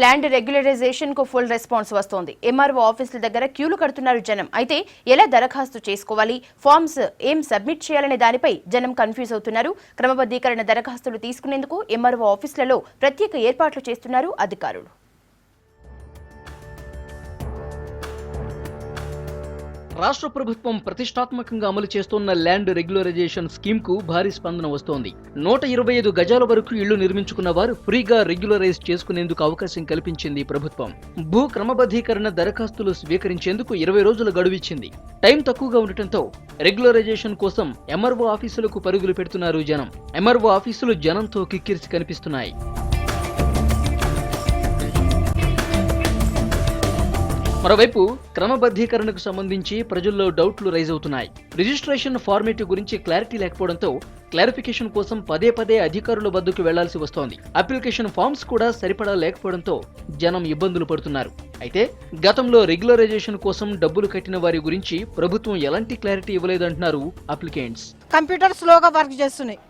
Land regularisation కు full response వస్తోంది. MRO ఆఫీసుల దగ్గర క్యూలు కడుతున్నారు జనం. అయితే ఎలా దరఖాస్తు చేసుకోవాలి, ఫార్మ్స్ ఏం సబ్మిట్ చేయాలనే దానిపై జనం కన్ఫ్యూజ్ అవుతున్నారు. క్రమబద్ధీకరణ దరఖాస్తులు తీసుకునేందుకు ఎంఆర్ఓ ఆఫీసులలో ప్రత్యేక ఏర్పాట్లు చేస్తున్నారు అధికారులు. రాష్ట్ర ప్రభుత్వం ప్రతిష్టాత్మకంగా అమలు చేస్తున్న ల్యాండ్ రెగ్యులరైజేషన్ స్కీమ్ కు భారీ స్పందన వస్తోంది. 125 గజాల వరకు ఇళ్లు నిర్మించుకున్న వారు ఫ్రీగా రెగ్యులరైజ్ చేసుకునేందుకు అవకాశం కల్పించింది ప్రభుత్వం. భూ క్రమబద్ధీకరణ దరఖాస్తులు స్వీకరించేందుకు 20 రోజుల గడువిచ్చింది. టైం తక్కువగా ఉండటంతో రెగ్యులరైజేషన్ కోసం ఎంఆర్ఓ ఆఫీసులకు పరుగులు పెడుతున్నారు జనం. ఎంఆర్ఓ ఆఫీసులు జనంతో కిక్కిరిసి కనిపిస్తున్నాయి. మరోవైపు క్రమబద్ధీకరణకు సంబంధించి ప్రజల్లో డౌట్లు రైజ్ అవుతున్నాయి. రిజిస్ట్రేషన్ ఫార్మేట్ గురించి క్లారిటీ లేకపోవడంతో క్లారిఫికేషన్ కోసం పదే అధికారుల వద్దకు వెళ్లాల్సి వస్తోంది. అప్లికేషన్ ఫామ్స్ కూడా సరిపడా లేకపోవడంతో జనం ఇబ్బందులు పడుతున్నారు. అయితే గతంలో రెగ్యులరైజేషన్ కోసం డబ్బులు కట్టిన వారి గురించి ప్రభుత్వం ఎలాంటి క్లారిటీ ఇవ్వలేదంటున్నారు అప్లికెంట్స్. కంప్యూటర్ స్లోగా వర్క్ చేస్తున్నాయి.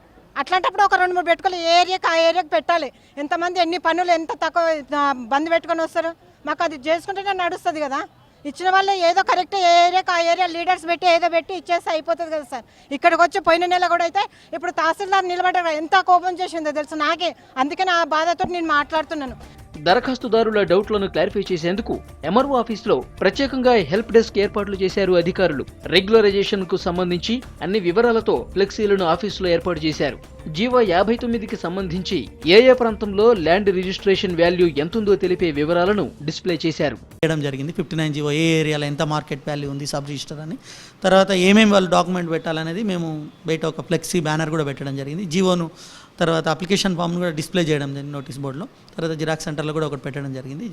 అట్లాంటప్పుడు ఒక 2-3 పెట్టుకోవాలి. ఏ ఏరియాకి ఆ ఏరియాకి పెట్టాలి. ఎంతమంది ఎన్ని పనులు ఎంత తక్కువ బంద్ పెట్టుకొని వస్తారు. మాకు అది చేసుకుంటేనే నడుస్తుంది కదా. ఇచ్చిన వాళ్ళే ఏదో కరెక్ట్ ఏ ఏరియాకి ఆ ఏరియా లీడర్స్ పెట్టి ఏదో పెట్టి ఇచ్చేస్తే అయిపోతుంది కదా సార్. ఇక్కడికి వచ్చి పోయిన నెల కూడా అయితే ఇప్పుడు తహసీల్దార్ నిలబడ్డ ఎంత కోపం చేసిందో తెలుసు నాకే. అందుకే నా బాధతో నేను మాట్లాడుతున్నాను. దరఖాస్తుదారుల డౌట్లను క్లారిఫై చేసేందుకు ఎంఆర్ఓ ఆఫీసులో ప్రత్యేకంగా హెల్ప్ డెస్క్ ఏర్పాట్లు చేశారు అధికారులు. రెగ్యులరైజేషన్ కు సంబంధించి అన్ని వివరాలతో ఫ్లెక్సీలను ఆఫీసులో ఏర్పాటు చేశారు. జీవో 59కి సంబంధించి ఏ ప్రాంతంలో ల్యాండ్ రిజిస్ట్రేషన్ వాల్యూ ఎంతుందో తెలిపే వివరాలను డిస్ప్లే చేశారు. జరిగింది 59 జీవో ఏ ఏరియాలో ఎంత మార్కెట్ వాల్యూ ఉంది సబ్ రిజిస్టర్ అని, తర్వాత ఏమేమి వాళ్ళు డాక్యుమెంట్ పెట్టాలనేది మేము బయట ఒక ఫ్లెక్సీ బ్యానర్ కూడా పెట్టడం జరిగింది. జీవోను తర్వాత అప్లికేషన్ ఫామ్ను కూడా డిస్ప్లే చేయడం జరిగింది నోటీస్ బోర్డులో. తర్వాత జిరాక్స్ సెంటర్లో కూడా ఒకటి పెట్టడం జరిగింది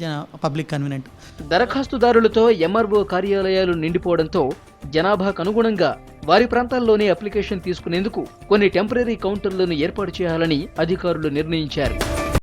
పబ్లిక్ కన్వీనియంట్. దరఖాస్తుదారులతో ఎంఆర్ఓ కార్యాలయాలు నిండిపోవడంతో జనాభాకు అనుగుణంగా వారి ప్రాంతాల్లోనే అప్లికేషన్ తీసుకునేందుకు కొన్ని టెంపరరీ కౌంటర్లను ఏర్పాటు చేయాలని అధికారులు నిర్ణయించారు.